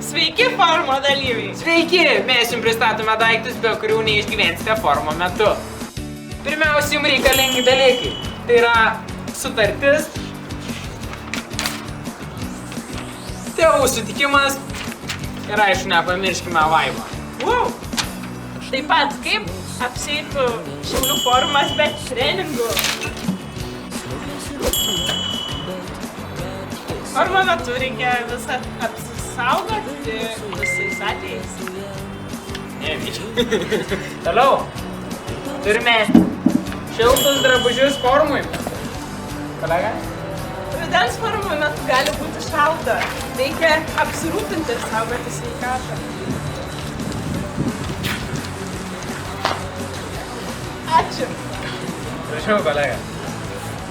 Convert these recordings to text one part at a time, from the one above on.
Sveiki, forumo dalyviai! Sveiki! Mes jums pristatome daiktus, be kurių neišgyvensite forumo metu. Pirmiausia, jums reikalingi dalykai. Tai yra sutartis, tėvų sutikimas ir aišku, nepamirškime vaibą. Taip pat, kaip apseitų Šiaulių forumas be treningų. Forumo metu reikia visą apsisaugoti visais atvejais. Toliau. Turime šiltus drabužius forumui. Kolega? Rudens forumo metu gali būti šalta. Reikia apsirūpinti ir saugoti sveikatą. Ačiū. Prašau, kolega.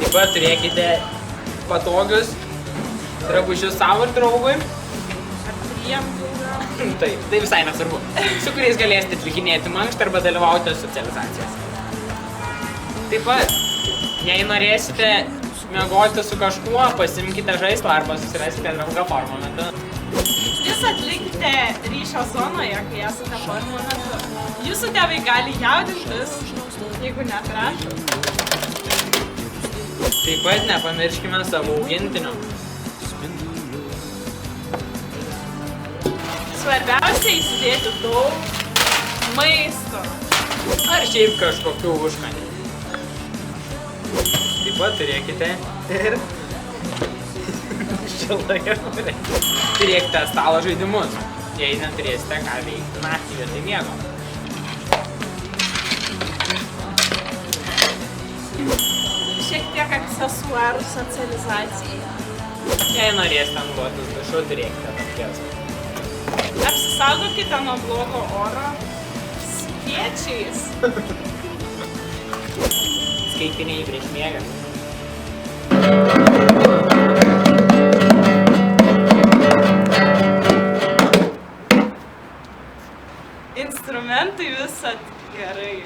Taip pat turėkite patogius drabužius savo ir draugui. Ar priemų gal? Taip, tai visai nesvarbu. Su kuriais galėsite atlikinėti mankštą arba dalyvauti socializacijose. Taip pat, jei norėsite miegoti su kažkuo, pasimkite žaislą arba susiraskite draugą forumo metu. Jūs atlikite ryšio zonoje, kai esate forumo metu. Jūsų tėvai gali jaudintis, jeigu neatrašo. Taip pat nepamirškime savo augintinių. Svarbiausia įsidėti daug maisto. Ar šiaip kažkokių užkandžių. Taip pat turėkite ir šiltąją kambarę. Turėkite stalo žaidimus, jei neturėsite ką veikti naktį vietoj miego. Šiek tiek aksesuarų socializacijai. Jei norėsite naudotis dušu, turėkite tokias. Apsisaugokite nuo blogo oro skėčiais. Skaitiniai prieš miegą. Instrumentai visad gerai.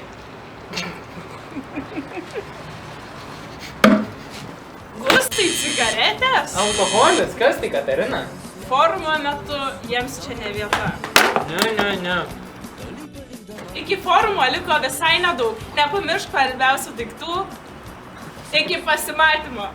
Gustai cigaretės? Alkoholis, kas tai, Katarina? Forumo metu jiems čia ne vieta. Ne. Iki forumo liko visai nedaug. Nepamiršk svarbiausių daiktų. Iki pasimatymo.